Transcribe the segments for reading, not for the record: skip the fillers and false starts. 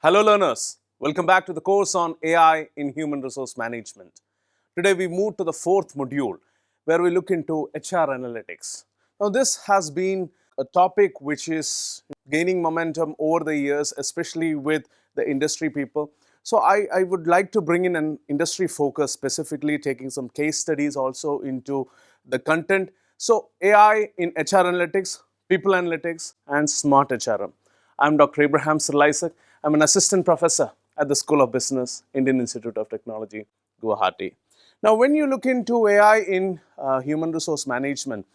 Hello learners, welcome back to the course on AI in Human Resource Management. Today we move to the fourth module where we look into HR analytics. Now this has been a topic which is gaining momentum over the years, especially with the industry people. So I would like to bring in an industry focus, specifically taking some case studies also into the content. So AI in HR analytics, people analytics and smart HRM. I'm Dr. Abraham Sirlaisek. I'm an assistant professor at the School of Business, Indian Institute of Technology, Guwahati. Now, when you look into AI in human resource management,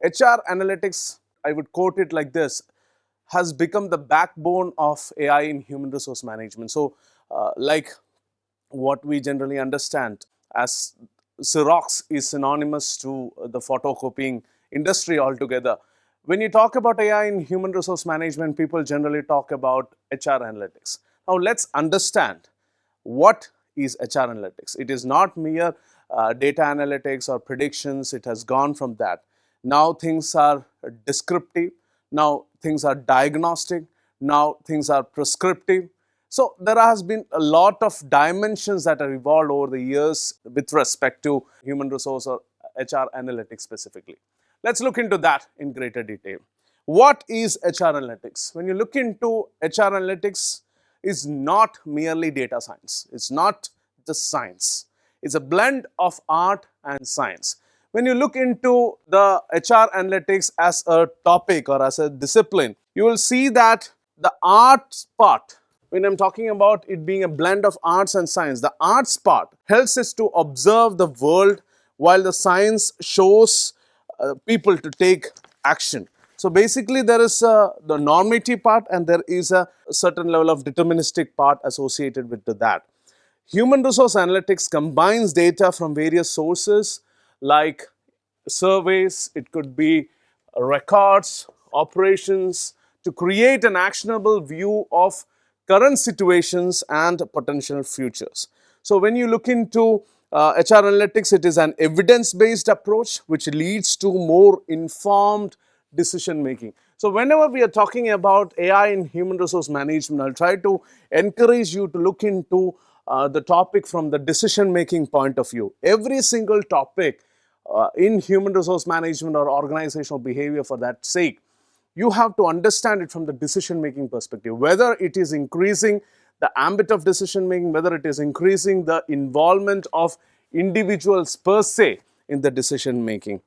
HR analytics, I would quote it like this, has become the backbone of AI in human resource management. So, like what we generally understand as Xerox is synonymous to the photocopying industry altogether. When you talk about AI in human resource management, people generally talk about HR analytics. Now, let's understand what is HR analytics. It is not mere data analytics or predictions, it has gone from that. Now, things are descriptive, now, things are diagnostic, now, things are prescriptive. So, there has been a lot of dimensions that have evolved over the years with respect to human resource or HR analytics specifically. Let's look into that in greater detail. What is HR analytics? When you look into HR analytics, is not merely data science. It's not just science. It's a blend of art and science. When you look into the HR analytics as a topic or as a discipline, you will see that the art part, when I'm talking about it being a blend of arts and science, the arts part helps us to observe the world while the science shows people to take action. So basically there is the normative part and there is a certain level of deterministic part associated with that. Human resource analytics combines data from various sources like surveys, it could be records, operations, to create an actionable view of current situations and potential futures. So when you look into HR analytics, it is an evidence-based approach which leads to more informed decision making. So whenever we are talking about AI in human resource management, I'll try to encourage you to look into the topic from the decision making point of view. Every single topic in human resource management or organizational behavior for that sake, you have to understand it from the decision making perspective, whether it is increasing the ambit of decision making, whether it is increasing the involvement of individuals per se in the decision making.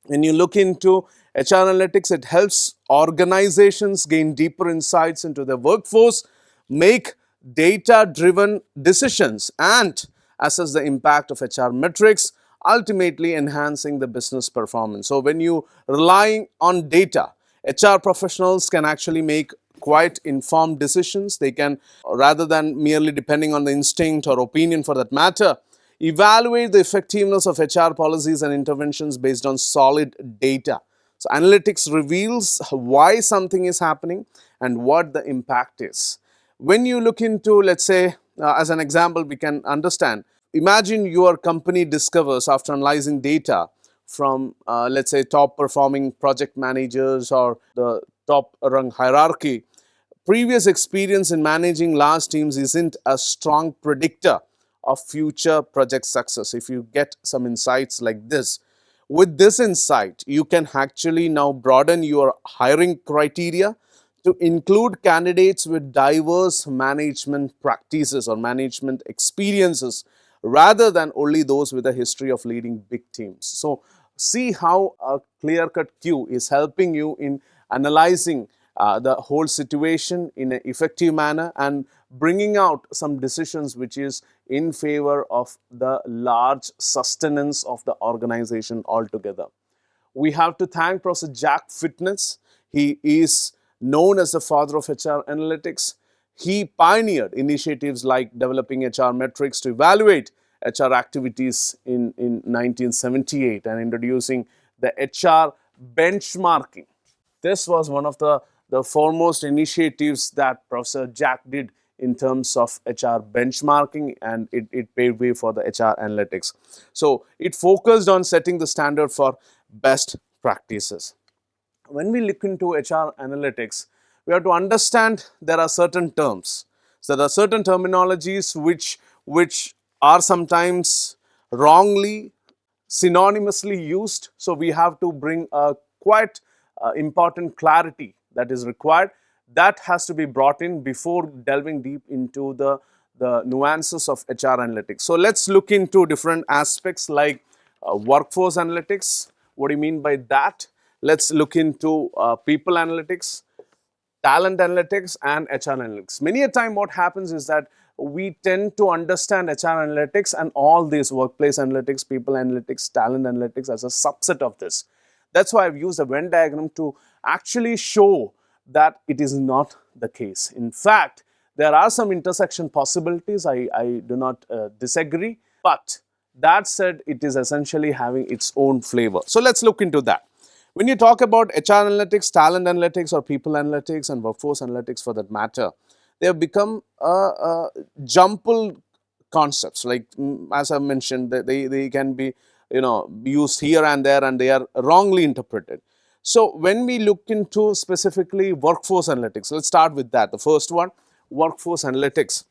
When you look into HR analytics, it helps organizations gain deeper insights into their workforce, make data driven decisions, and assess the impact of HR metrics, ultimately enhancing the business performance. So, when you relying on data, HR professionals can actually make quite informed decisions. They can, rather than merely depending on the instinct or opinion for that matter, evaluate the effectiveness of HR policies and interventions based on solid data. So, analytics reveals why something is happening and what the impact is. When you look into, let's say, as an example, we can understand. Imagine your company discovers after analyzing data from, let's say, top performing project managers or the top rung hierarchy, previous experience in managing large teams isn't a strong predictor of future project success. If you get some insights like this, with this insight, you can actually now broaden your hiring criteria to include candidates with diverse management practices or management experiences rather than only those with a history of leading big teams. So, see how a clear cut cue is helping you in analyzing the whole situation in an effective manner and bringing out some decisions which is in favor of the large sustenance of the organization altogether. We have to thank Professor Jack Fitness. He is known as the father of HR analytics. He pioneered initiatives like developing HR metrics to evaluate HR activities in 1978 and introducing the HR benchmarking. This was one of the foremost initiatives that Professor Jack did in terms of HR benchmarking, and it paved way for the HR analytics. So, it focused on setting the standard for best practices. When we look into HR analytics, we have to understand there are certain terms. So there are certain terminologies which are sometimes wrongly synonymously used. So we have to bring a quite important clarity that is required. That has to be brought in before delving deep into the nuances of HR analytics. So let's look into different aspects like workforce analytics. What do you mean by that? Let's look into people analytics, talent analytics, and HR analytics. Many a time what happens is that we tend to understand HR analytics and all these workplace analytics, people analytics, talent analytics as a subset of this. That's why I've used a Venn diagram to actually show that it is not the case. In fact, there are some intersection possibilities. I do not disagree, but that said, it is essentially having its own flavor. So let's look into that. When you talk about HR analytics, talent analytics, or people analytics, and workforce analytics for that matter, they have become jumbled concepts. Like as I mentioned, they can be used here and there, and they are wrongly interpreted. So when we look into specifically workforce analytics, let's start with that. The first one, workforce analytics.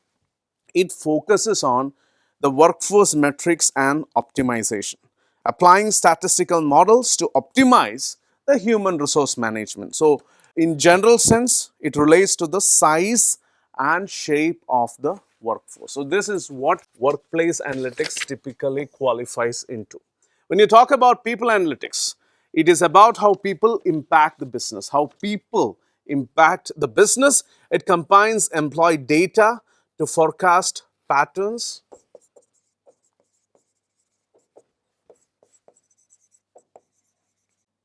It focuses on the workforce metrics and optimization, applying statistical models to optimize the human resource management. So in general sense, it relates to the size and shape of the workforce. So this is what workplace analytics typically qualifies into. When you talk about people analytics, it is about how people impact the business, how people impact the business. It combines employee data to forecast patterns,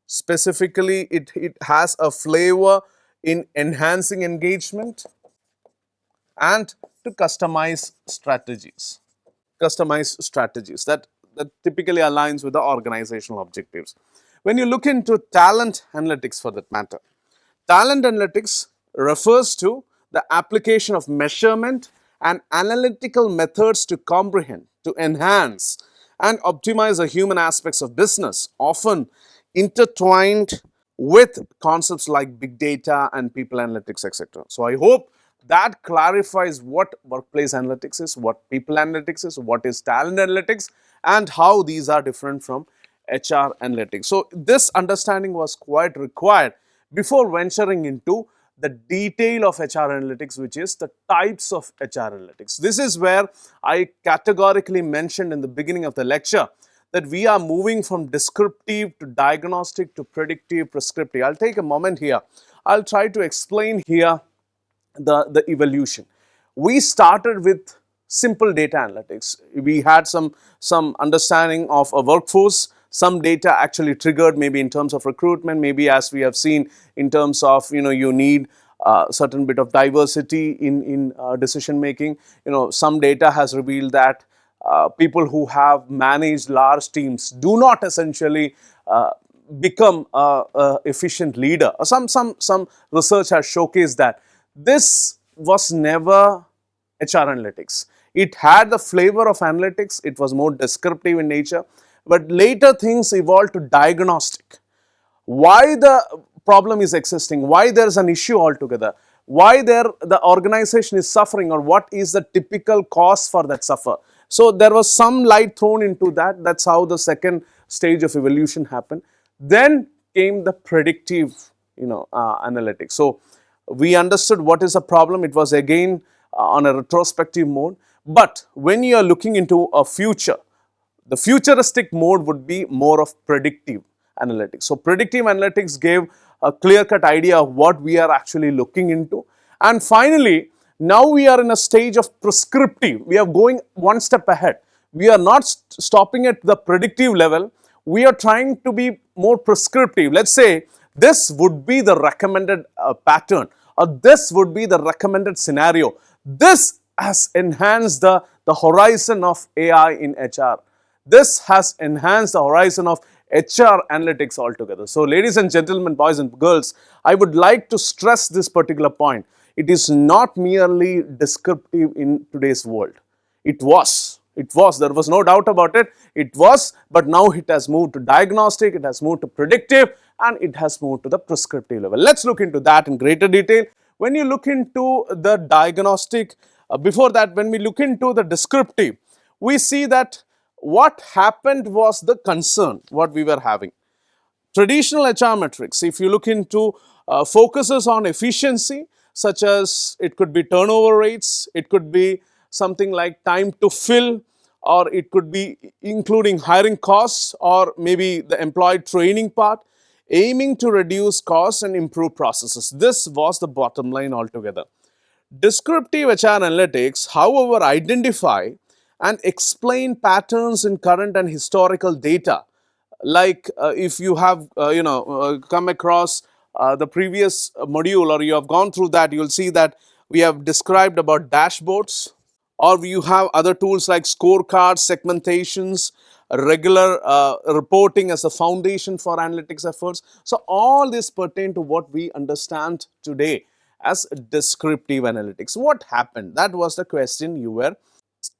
specifically it has a flavor in enhancing engagement and to customize strategies that typically aligns with the organizational objectives. When you look into talent analytics for that matter, talent analytics refers to the application of measurement and analytical methods to comprehend, to enhance, and optimize the human aspects of business, often intertwined with concepts like big data and people analytics, etc. So I hope that clarifies what workplace analytics is, what people analytics is, what is talent analytics, and how these are different from HR analytics. So this understanding was quite required before venturing into the detail of HR analytics, which is the types of HR analytics. This is where I categorically mentioned in the beginning of the lecture that we are moving from descriptive to diagnostic to predictive, prescriptive. I'll take a moment here. I'll try to explain here the evolution. We started with simple data analytics. We had some understanding of a workforce. Some data actually triggered maybe in terms of recruitment, maybe as we have seen in terms of you need a certain bit of diversity in decision making. Some data has revealed that people who have managed large teams do not essentially become a efficient leader. Some research has showcased that. This was never HR analytics. It had the flavor of analytics. It was more descriptive in nature, but later things evolved to diagnostic. Why the problem is existing, why there is an issue altogether, why the organization is suffering, or what is the typical cause for that suffer. So there was some light thrown into that. That's how the second stage of evolution happened. Then came the predictive analytics. So we understood what is a problem. It was again on a retrospective mode. But when you are looking into a future, the futuristic mode would be more of predictive analytics. So predictive analytics gave a clear-cut idea of what we are actually looking into. And finally, now we are in a stage of prescriptive. We are going one step ahead. We are not stopping at the predictive level. We are trying to be more prescriptive. Let's say this would be the recommended pattern, or this would be the recommended scenario. This has enhanced the horizon of AI in HR. This has enhanced the horizon of HR analytics altogether. So ladies and gentlemen, boys and girls, I would like to stress this particular point. It is not merely descriptive in today's world. It was, there was no doubt about it. It was, but now it has moved to diagnostic, it has moved to predictive, and it has moved to the prescriptive level. Let's look into that in greater detail. When you look into the diagnostic Before that, when we look into the descriptive, we see that what happened was the concern what we were having. Traditional HR metrics, if you look into, focuses on efficiency, such as it could be turnover rates, it could be something like time to fill, or it could be including hiring costs, or maybe the employee training part, aiming to reduce costs and improve processes. This was the bottom line altogether. Descriptive HR analytics, however, identify and explain patterns in current and historical data. Like, if you have come across the previous module, or you have gone through that, you will see that we have described about dashboards, or you have other tools like scorecards, segmentations, regular reporting as a foundation for analytics efforts. So all this pertain to what we understand today as descriptive analytics. What happened? That was the question you were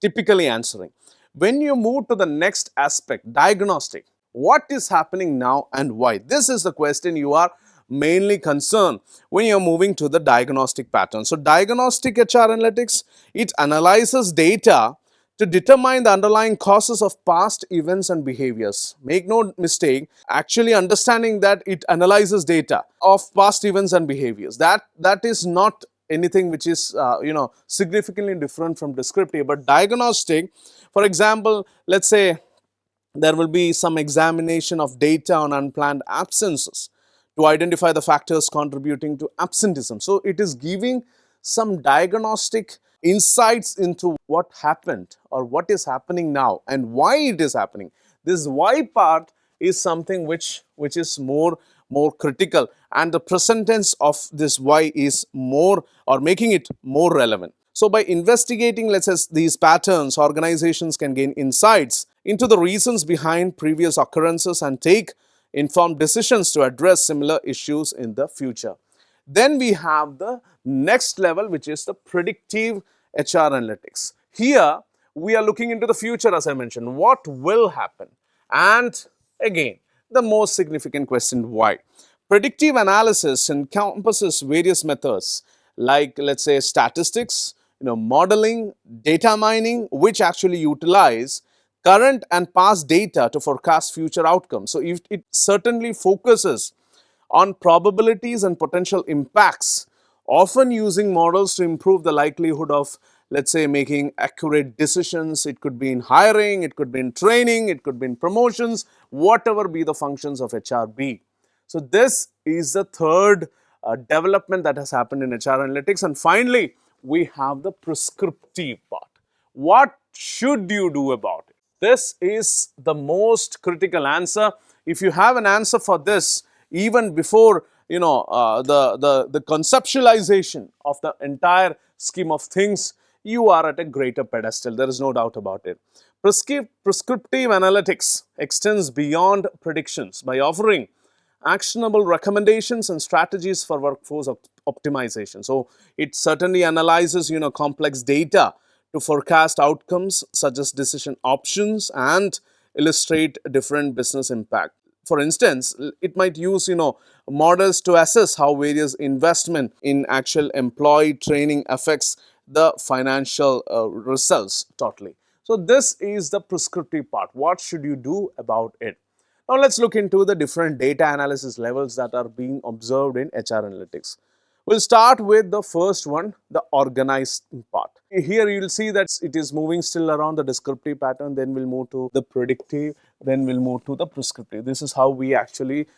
typically answering. When you move to the next aspect, diagnostic, what is happening now and why? This is the question you are mainly concerned when you're moving to the diagnostic pattern. So diagnostic HR analytics, it analyzes data to determine the underlying causes of past events and behaviors. Make no mistake, actually understanding that it analyzes data of past events and behaviors. That is not anything which is significantly different from descriptive. But diagnostic, for example, let's say there will be some examination of data on unplanned absences to identify the factors contributing to absenteeism. So it is giving some diagnostic insights into what happened or what is happening now and why it is happening. This why part is something which is more critical, and the present tense of this why is more, or making it more relevant. So by investigating, let's say, these patterns, organizations can gain insights into the reasons behind previous occurrences and take informed decisions to address similar issues in the future. Then we have the next level, which is the predictive HR analytics. Here we are looking into the future, as I mentioned, what will happen, and again the most significant question, why. Predictive analysis encompasses various methods like, let's say, statistics, modeling, data mining, which actually utilize current and past data to forecast future outcomes. So it certainly focuses on probabilities and potential impacts, often using models to improve the likelihood of, let's say, making accurate decisions. It could be in hiring, it could be in training, it could be in promotions, whatever be the functions of HRB. So this is the third development that has happened in HR analytics. And finally, we have the prescriptive part. What should you do about it? This is the most critical answer. If you have an answer for this, even before the conceptualization of the entire scheme of things, you are at a greater pedestal. There is no doubt about it. Prescriptive analytics extends beyond predictions by offering actionable recommendations and strategies for workforce optimization. So it certainly analyzes complex data to forecast outcomes such as decision options and illustrate different business impact. For instance, it might use models to assess how various investment in actual employee training affects the financial results totally. So this is the prescriptive part. What should you do about it? Now let's look into the different data analysis levels that are being observed in HR analytics. We'll start with the first one, the organized part. Here you will see that it is moving still around the descriptive pattern, then we'll move to the predictive, then we'll move to the prescriptive. This is how we actually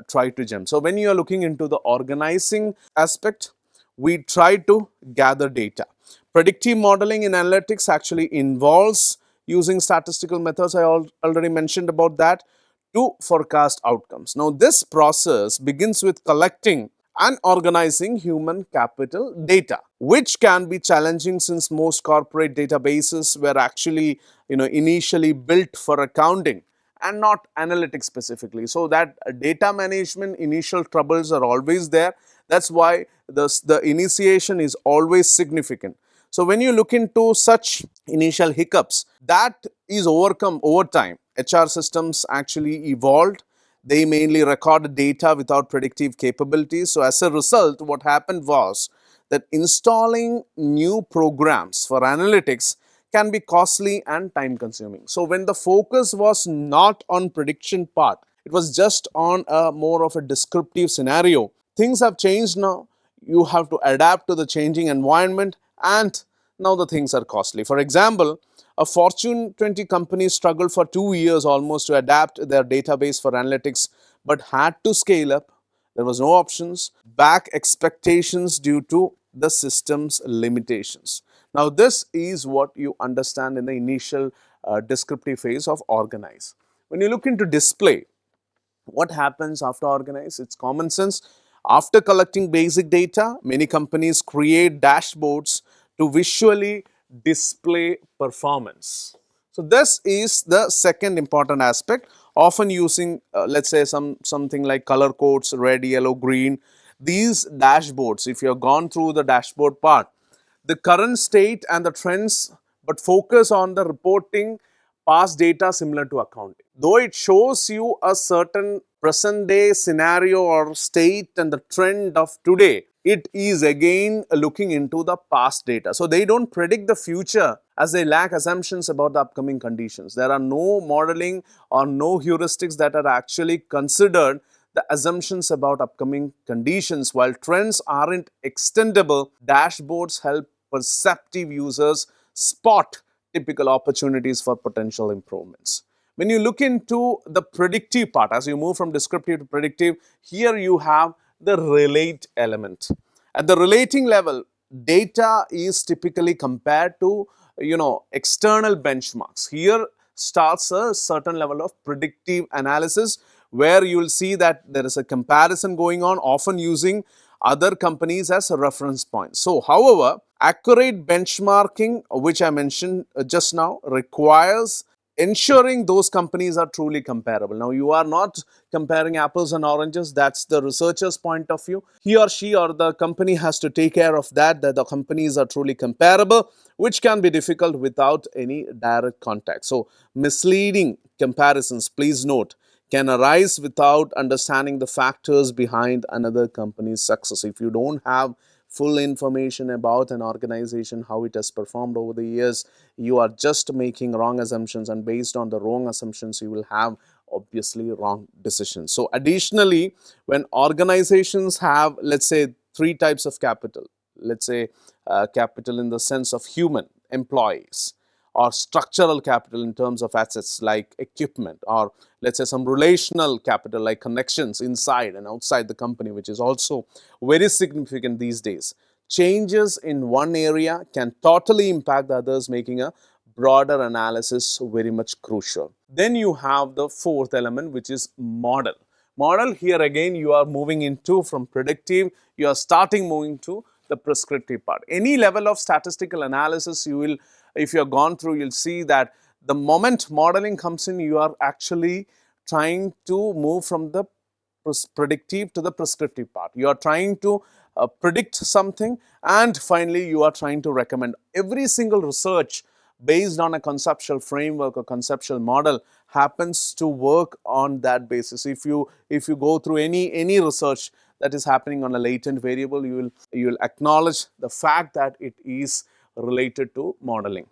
try to jump. So when you are looking into the organizing aspect, we try to gather data. Predictive modeling in analytics actually involves using statistical methods. I already mentioned about that, to forecast outcomes. Now this process begins with collecting and organizing human capital data, which can be challenging since most corporate databases were actually initially built for accounting and not analytics specifically. So that data management initial troubles are always there. That's why the initiation is always significant. So when you look into such initial hiccups, that is overcome over time. HR systems actually evolved. They mainly record data without predictive capabilities. So as a result, what happened was that installing new programs for analytics can be costly and time consuming. So when the focus was not on prediction part, it was just on a more of a descriptive scenario. Things have changed now. You have to adapt to the changing environment, and now the things are costly. For example, a Fortune 20 company struggled for 2 years almost to adapt their database for analytics, but had to scale up. There was no options, back expectations due to the system's limitations. Now, this is what you understand in the initial descriptive phase of organize. When you look into display, what happens after organize? It's common sense. After collecting basic data, many companies create dashboards to visually display performance. So this is the second important aspect, often using let's say something like color codes, red, yellow, green. These dashboards, if you have gone through the dashboard part, the current state and the trends, but focus on the reporting past data similar to accounting. Though it shows you a certain present day scenario or state and the trend of today, it is again looking into the past data. So they don't predict the future as they lack assumptions about the upcoming conditions. There are no modeling or no heuristics that are actually considered the assumptions about upcoming conditions. While trends aren't extendable, dashboards help perceptive users spot typical opportunities for potential improvements. When you look into the predictive part, as you move from descriptive to predictive, here you have the relate element. At the relating level, data is typically compared to external benchmarks. Here starts a certain level of predictive analysis where you will see that there is a comparison going on, often using other companies as a reference point. So, however, accurate benchmarking, which I mentioned just now, requires ensuring those companies are truly comparable. Now, you are not comparing apples and oranges. That's the researcher's point of view. He or she or the company has to take care of that the companies are truly comparable, which can be difficult without any direct contact. So, misleading comparisons, please note, can arise without understanding the factors behind another company's success. If you don't have full information about an organization, how it has performed over the years, you are just making wrong assumptions, and based on the wrong assumptions, you will have obviously wrong decisions. So, additionally, when organizations have, let's say, three types of capital, let's say capital in the sense of human employees, or structural capital in terms of assets like equipment, or let's say some relational capital like connections inside and outside the company, which is also very significant these days. Changes in one area can totally impact the others, making a broader analysis very much crucial. Then you have the fourth element, which is model. Model, here again you are moving into from predictive, you are starting moving to the prescriptive part. Any level of statistical analysis, you will, if you have gone through, you'll see that the moment modeling comes in, you are actually trying to move from the predictive to the prescriptive part. You are trying to predict something, and finally you are trying to recommend. Every single research based on a conceptual framework or conceptual model happens to work on that basis. If you go through any research that is happening on a latent variable, you will acknowledge the fact that it is related to modeling.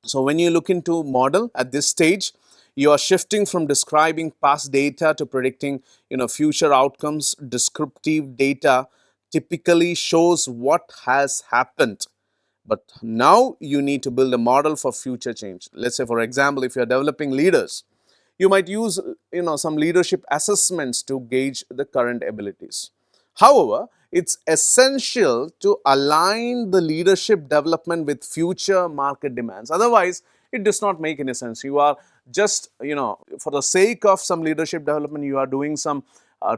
So, when you look into model at this stage, you are shifting from describing past data to predicting future outcomes. Descriptive data typically shows what has happened, but now you need to build a model for future change. Let's say, for example, if you are developing leaders, you might use some leadership assessments to gauge the current abilities. However, it's essential to align the leadership development with future market demands. Otherwise, it does not make any sense. You are just, for the sake of some leadership development, you are doing some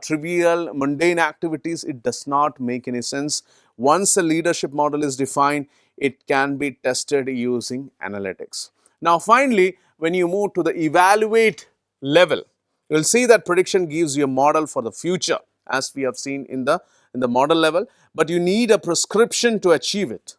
trivial, mundane activities. It does not make any sense. Once a leadership model is defined, it can be tested using analytics. Now, finally, when you move to the evaluate level, you will see that prediction gives you a model for the future, as we have seen in the model level, but you need a prescription to achieve it.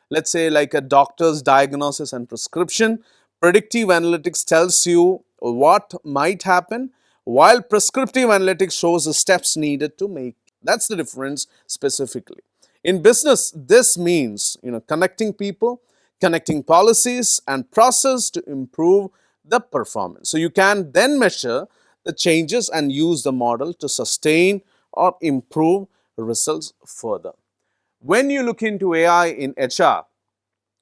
Let's say like a doctor's diagnosis and prescription. Predictive analytics tells you what might happen, while prescriptive analytics shows the steps needed to make. That's the difference specifically. In business, this means connecting people, connecting policies and process to improve the performance. So you can then measure the changes and use the model to sustain or improve results further. When you look into AI in HR,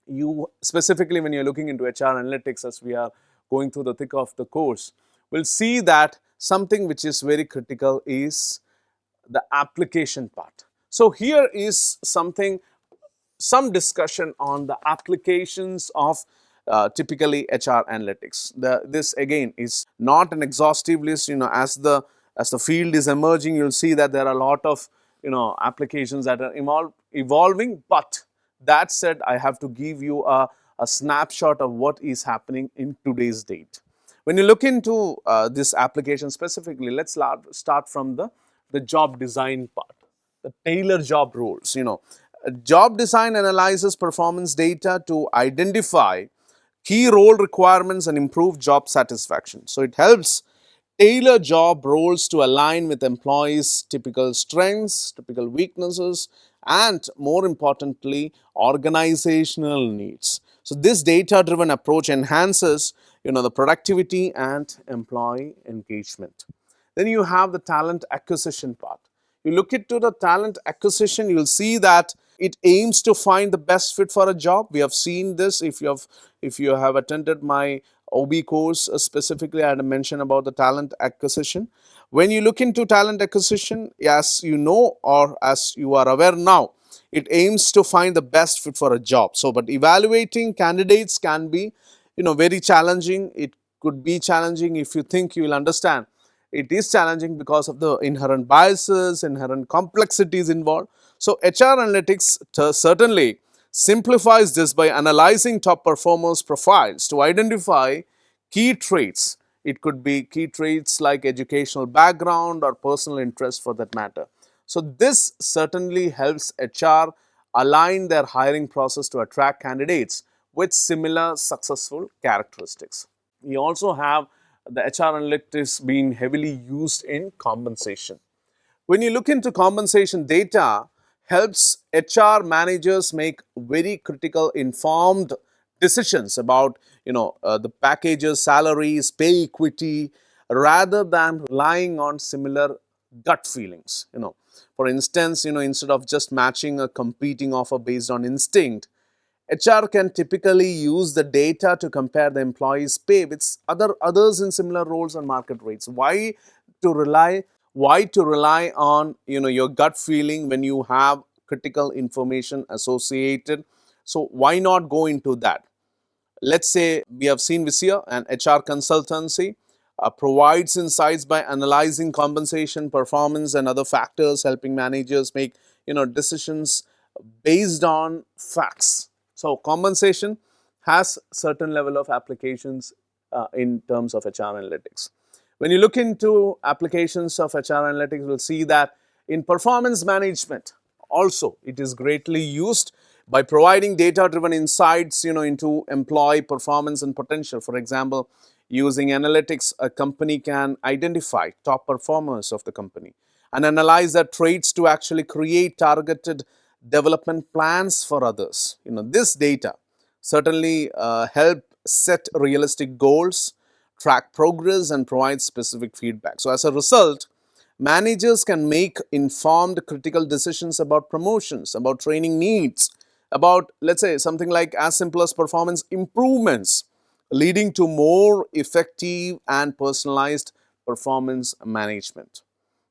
you specifically when you're looking into HR analytics, as we are going through the thick of the course, will see that something which is very critical is the application part. So here is some discussion on the applications of typically HR analytics. This again is not an exhaustive list. As the field is emerging, you'll see that there are a lot of applications that are evolving. But that said, I have to give you a snapshot of what is happening in today's date. When you look into this application specifically, let's start from the job design part, the tailor job roles. Job design analyzes performance data to identify key role requirements and improve job satisfaction. So it helps tailor job roles to align with employees' typical strengths, typical weaknesses, and more importantly, organizational needs. So this data-driven approach enhances, the productivity and employee engagement. Then you have the talent acquisition part. You look into the talent acquisition, you'll see that it aims to find the best fit for a job. We have seen this if you have attended my OB course. Specifically, I had mentioned about the talent acquisition. When you look into talent acquisition, as you know or as you are aware now, it aims to find the best fit for a job. So, but evaluating candidates can be, very challenging. It could be challenging if you think you will understand. It is challenging because of the inherent biases, inherent complexities involved. So HR analytics certainly simplifies this by analyzing top performers' profiles to identify key traits. It could be key traits like educational background or personal interest for that matter. So this certainly helps HR align their hiring process to attract candidates with similar successful characteristics. We also have the HR analytics being heavily used in compensation. When you look into compensation, data helps HR managers make very critical informed decisions about the packages, salaries, pay equity, rather than relying on similar gut feelings. For instance, instead of just matching a competing offer based on instinct, HR can typically use the data to compare the employee's pay with others in similar roles and market rates. To rely why to rely on your gut feeling when you have critical information associated? So why not go into that? Let's say we have seen Visio, an HR consultancy, provides insights by analyzing compensation, performance, and other factors, helping managers make decisions based on facts. So compensation has certain level of applications in terms of HR analytics. When you look into applications of HR analytics, you'll see that in performance management, also it is greatly used by providing data-driven insights, into employee performance and potential. For example, using analytics, a company can identify top performers of the company and analyze their traits to actually create targeted development plans for others. This data certainly help set realistic goals, track progress, and provide specific feedback. So as a result, managers can make informed critical decisions about promotions, about training needs, about, let's say, something like as simple as performance improvements, leading to more effective and personalized performance management.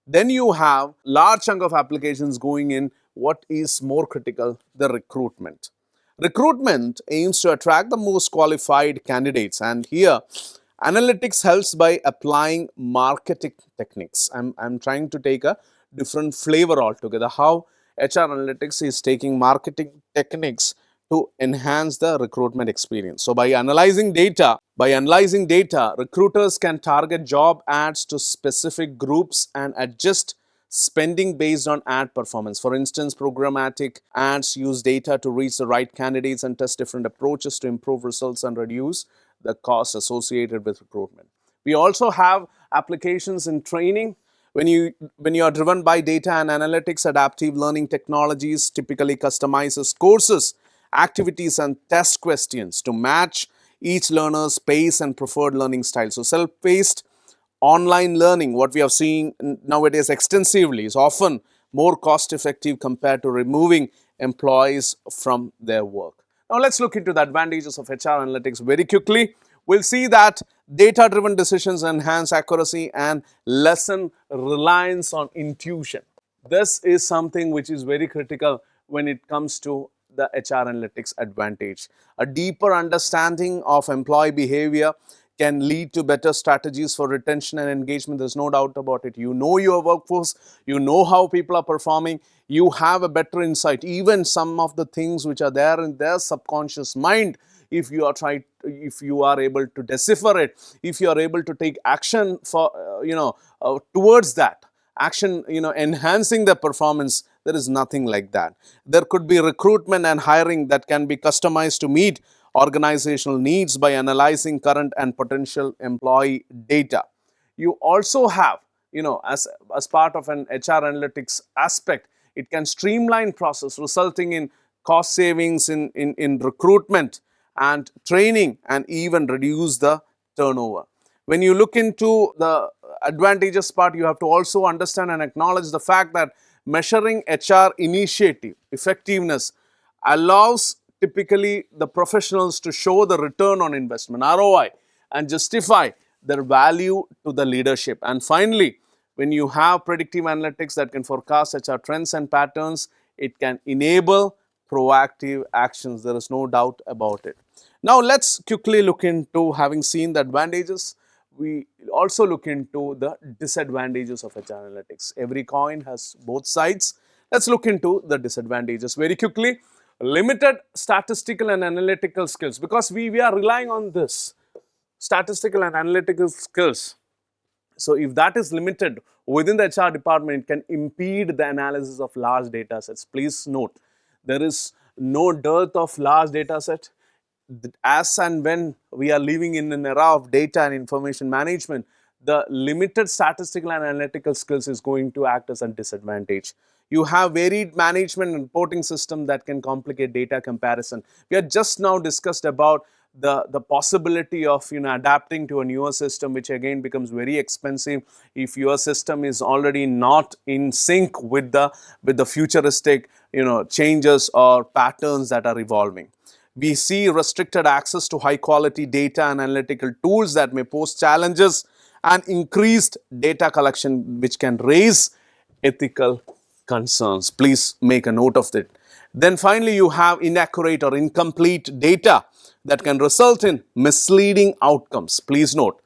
Then you have large chunk of applications going in what is more critical, the recruitment. Recruitment aims to attract the most qualified candidates, and here analytics helps by applying marketing techniques. I'm trying to take a different flavor altogether, how HR analytics is taking marketing techniques to enhance the recruitment experience. So by analyzing data, recruiters can target job ads to specific groups and adjust spending based on ad performance. For instance, programmatic ads use data to reach the right candidates and test different approaches to improve results and reduce the costs associated with recruitment. We also have applications in training. When you are driven by data and analytics, adaptive learning technologies typically customizes courses, activities and test questions to match each learner's pace and preferred learning style. So self-paced online learning, what we are seeing nowadays extensively, is often more cost effective compared to removing employees from their work. Now let's look into the advantages of HR analytics very quickly. We'll see that data driven decisions enhance accuracy and lessen reliance on intuition. This is something which is very critical when it comes to the HR analytics advantage. A deeper understanding of employee behavior can lead to better strategies for retention and engagement. There's no doubt about it. You know your workforce, you know how people are performing, you have a better insight. Even some of the things which are there in their subconscious mind, if you are able to decipher it, if you are able to take action for towards that action, enhancing the performance, there is nothing like that. There could be recruitment and hiring that can be customized to meet organizational needs by analyzing current and potential employee data. You also have, as part of an HR analytics aspect, it can streamline process, resulting in cost savings in recruitment and training, and even reduce the turnover. When you look into the advantages part, you have to also understand and acknowledge the fact that measuring HR initiative effectiveness allows typically the professionals to show the return on investment, ROI, and justify their value to the leadership. And finally, when you have predictive analytics that can forecast HR trends and patterns, it can enable proactive actions. There is no doubt about it. Now let's quickly look into, having seen the advantages, we also look into the disadvantages of HR analytics. Every coin has both sides. Let's look into the disadvantages very quickly. Limited statistical and analytical skills, because we are relying on this statistical and analytical skills. So if that is limited within the HR department, it can impede the analysis of large data sets. Please note, there is no dearth of large data set. As and when we are living in an era of data and information management, the limited statistical and analytical skills is going to act as a disadvantage. You have varied management and reporting system that can complicate data comparison. We have just now discussed about the possibility of adapting to a newer system, which again becomes very expensive if your system is already not in sync with the futuristic changes or patterns that are evolving. We see restricted access to high quality data and analytical tools that may pose challenges, and increased data collection which can raise ethical concerns. Please make a note of it. Then finally, you have inaccurate or incomplete data that can result in misleading outcomes. Please note,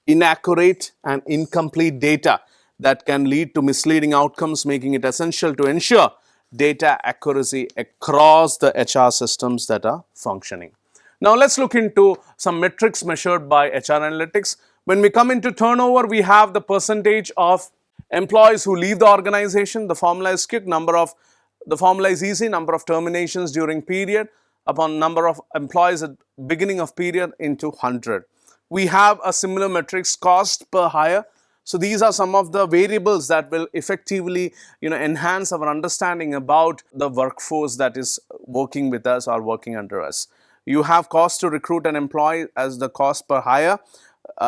inaccurate and incomplete data that can lead to misleading outcomes, making it essential to ensure data accuracy across the HR systems that are functioning. Now let's look into some metrics measured by HR analytics. When we come into turnover, we have the percentage of employees who leave the organization. The formula is quick. The formula is easy. Number of terminations during period upon number of employees at beginning of period into 100. We have a similar metrics, cost per hire. So these are some of the variables that will effectively enhance our understanding about the workforce that is working with us or working under us. You have cost to recruit an employee as the cost per hire,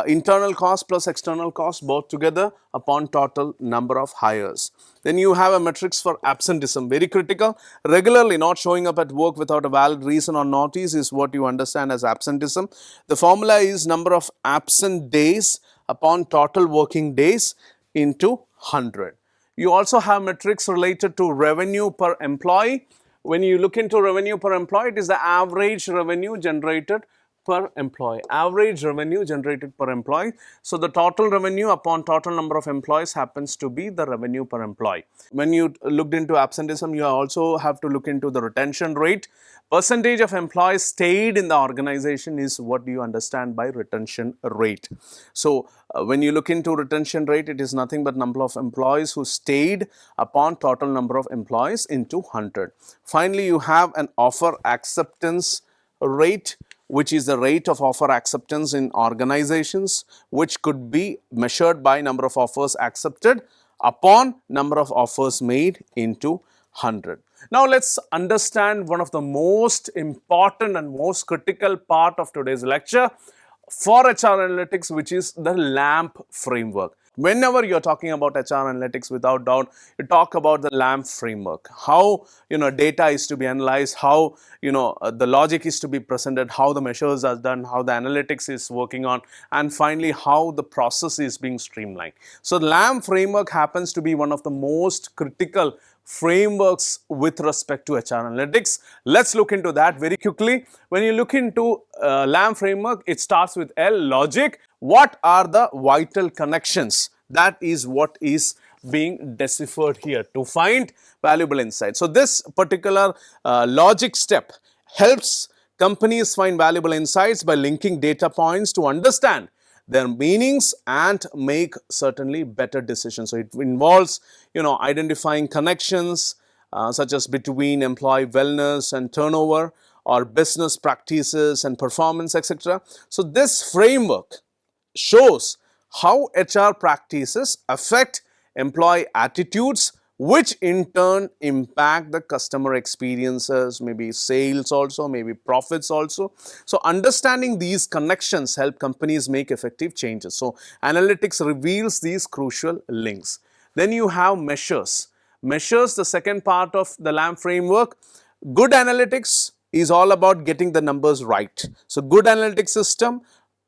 internal cost plus external cost both together upon total number of hires. Then you have a matrix for absenteeism, very critical. Regularly not showing up at work without a valid reason or notice is what you understand as absenteeism. The formula is number of absent days upon total working days into 100. You also have metrics related to revenue per employee. When you look into revenue per employee, it is the average revenue generated per employee. Average revenue generated per employee. So the total revenue upon total number of employees happens to be the revenue per employee. When you looked into absenteeism, you also have to look into the retention rate. Percentage of employees stayed in the organization is what you understand by retention rate. So when you look into retention rate, it is nothing but number of employees who stayed upon total number of employees into 100. Finally, you have an offer acceptance rate, which is the rate of offer acceptance in organizations, which could be measured by number of offers accepted upon number of offers made into 100. Now let's understand one of the most important and most critical part of today's lecture for HR analytics, which is the LAMP framework. Whenever you're talking about HR analytics, without doubt, you talk about the LAMP framework, how data is to be analyzed, how the logic is to be presented, how the measures are done, how the analytics is working on, and finally how the process is being streamlined. So the LAMP framework happens to be one of the most critical frameworks with respect to HR analytics. Let's look into that very quickly. When you look into LAMP framework, it starts with L, logic. What are the vital connections? That is what is being deciphered here to find valuable insights. So this particular logic step helps companies find valuable insights by linking data points to understand their meanings and make certainly better decisions. So it involves identifying connections such as between employee wellness and turnover, or business practices and performance, etc. So this framework shows how HR practices affect employee attitudes, which in turn impact the customer experiences, maybe sales also, maybe profits also. So understanding these connections help companies make effective changes. So analytics reveals these crucial links. Then you have measures. Measures, the second part of the LAMP framework. Good analytics is all about getting the numbers right. So good analytics system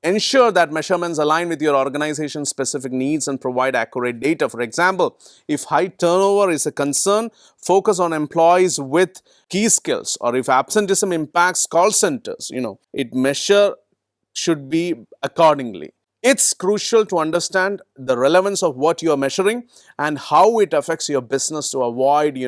ensure that measurements align with your organization's specific needs and provide accurate data. For example, if high turnover is a concern, focus on employees with key skills, or if absenteeism impacts call centers, it measure should be accordingly. It's crucial to understand the relevance of what you are measuring and how it affects your business to avoid,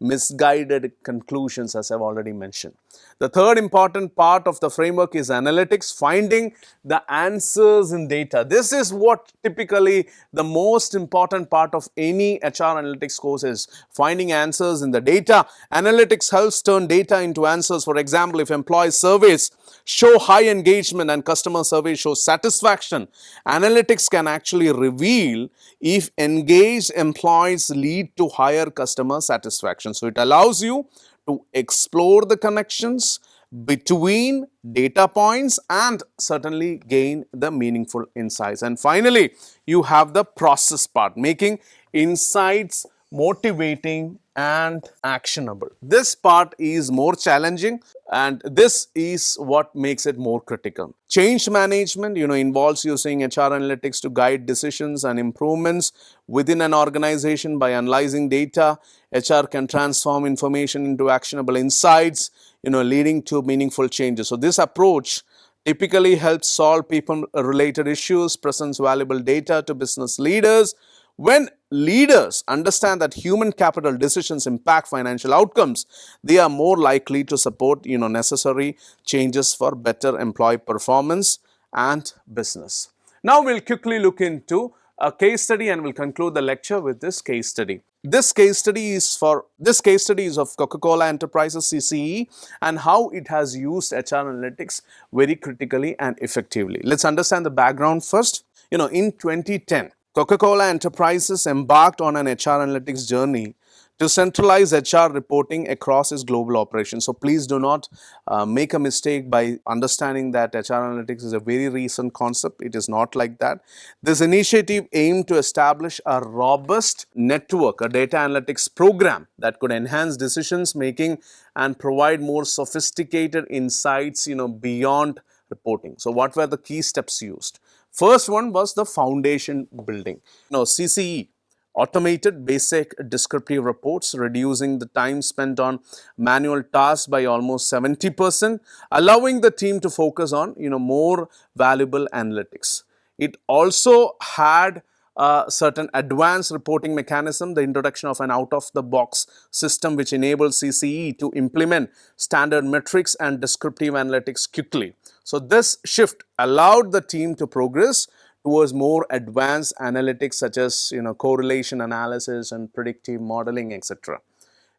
misguided conclusions, as I've already mentioned. The third important part of the framework is analytics, finding the answers in data. This is what typically the most important part of any HR analytics course is, finding answers in the data. Analytics helps turn data into answers. For example, if employee surveys show high engagement and customer surveys show satisfaction, analytics can actually reveal if engaged employees lead to higher customer satisfaction. So it allows you to explore the connections between data points and certainly gain the meaningful insights. And finally, you have the process part, making insights motivating and actionable. This part is more challenging, and this is what makes it more critical. Change management, involves using HR analytics to guide decisions and improvements within an organization. By analyzing data, HR can transform information into actionable insights, leading to meaningful changes. So this approach typically helps solve people-related issues, presents valuable data to business leaders. When leaders understand that human capital decisions impact financial outcomes, they are more likely to support necessary changes for better employee performance and business. Now we'll quickly look into a case study and we'll conclude the lecture with this case study. This case study is of Coca-Cola Enterprises CCE and how it has used HR analytics very critically and effectively. Let's understand the background first. In 2010, Coca-Cola Enterprises embarked on an HR analytics journey to centralize HR reporting across its global operations. So please do not make a mistake by understanding that HR analytics is a very recent concept. It is not like that. This initiative aimed to establish a robust network, a data analytics program that could enhance decisions making and provide more sophisticated insights, beyond reporting. So what were the key steps used? First one was the foundation building. CCE automated basic descriptive reports, reducing the time spent on manual tasks by almost 70%, allowing the team to focus on more valuable analytics. It also had certain advanced reporting mechanism, the introduction of an out-of-the-box system which enables CCE to implement standard metrics and descriptive analytics quickly. So this shift allowed the team to progress towards more advanced analytics such as correlation analysis and predictive modeling, etc.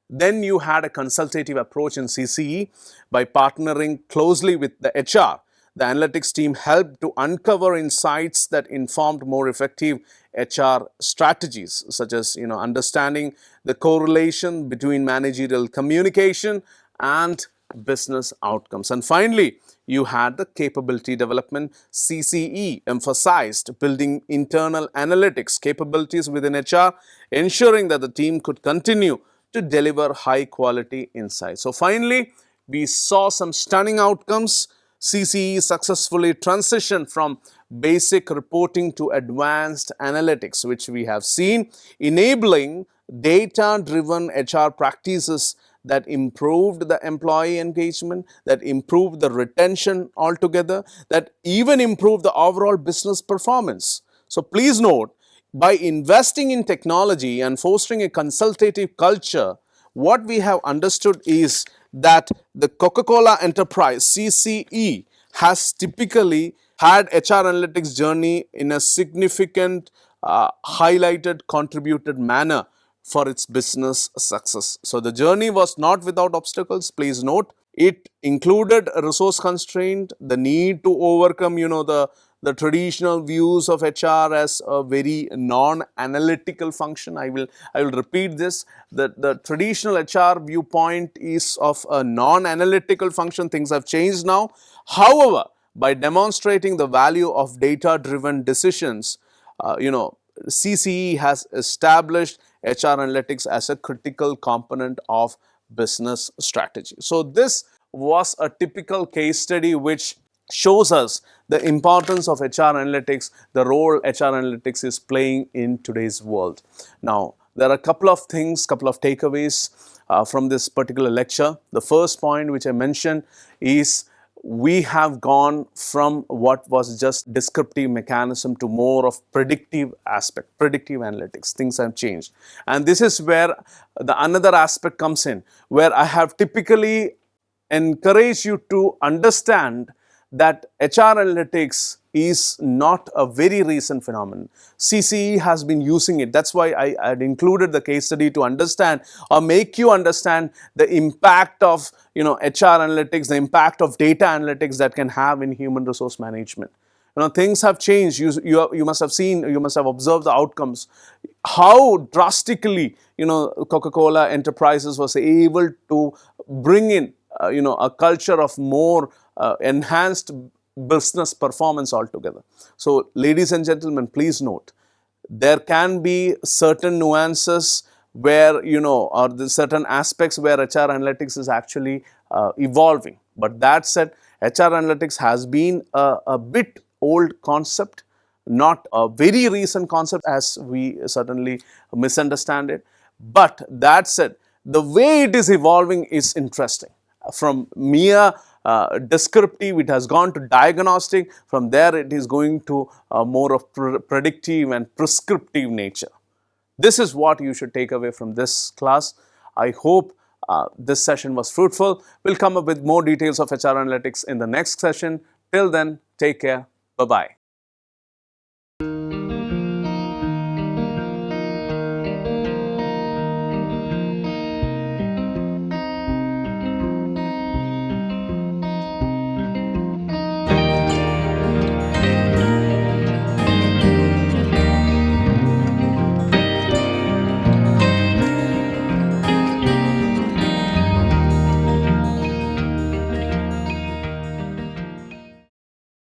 Then you had a consultative approach in CCE by partnering closely with the HR. The analytics team helped to uncover insights that informed more effective HR strategies, such as understanding the correlation between managerial communication and business outcomes. And finally, you had the capability development. CCE emphasized building internal analytics capabilities within HR, ensuring that the team could continue to deliver high quality insights. So finally, we saw some stunning outcomes. CCE successfully transitioned from basic reporting to advanced analytics, which we have seen, enabling data-driven HR practices that improved the employee engagement, that improved the retention altogether, that even improved the overall business performance. So please note, by investing in technology and fostering a consultative culture, what we have understood is that the Coca-Cola enterprise, CCE, has typically had HR analytics journey in a significant, highlighted, contributed manner for its business success. So the journey was not without obstacles, please note. It included a resource constraint, the need to overcome, the traditional views of HR as a very non-analytical function. I will repeat this. The traditional HR viewpoint is of a non-analytical function. Things have changed now. However, by demonstrating the value of data-driven decisions, CCE has established HR analytics as a critical component of business strategy. So this was a typical case study which shows us the importance of HR analytics, the role HR analytics is playing in today's world. Now, there are a couple of things, couple of takeaways from this particular lecture. The first point which I mentioned is we have gone from what was just descriptive mechanism to more of predictive aspect, predictive analytics. Things have changed. And this is where the another aspect comes in, where I have typically encouraged you to understand that HR analytics is not a very recent phenomenon. CCE has been using it. That's why I had included the case study to understand or make you understand the impact of HR analytics, the impact of data analytics that can have in human resource management. Things have changed. You must have seen, you must have observed the outcomes. How drastically Coca-Cola Enterprises was able to bring in a culture of more enhanced business performance altogether. So ladies and gentlemen, please note, there can be certain nuances where or the certain aspects where HR analytics is actually evolving. But that said, HR analytics has been a bit old concept, not a very recent concept as we certainly misunderstand it. But that said, the way it is evolving is interesting. From mere descriptive, it has gone to diagnostic. From there, it is going to more of predictive and prescriptive nature. This is what you should take away from this class. I hope this session was fruitful. We'll come up with more details of HR analytics in the next session. Till then, take care. Bye-bye.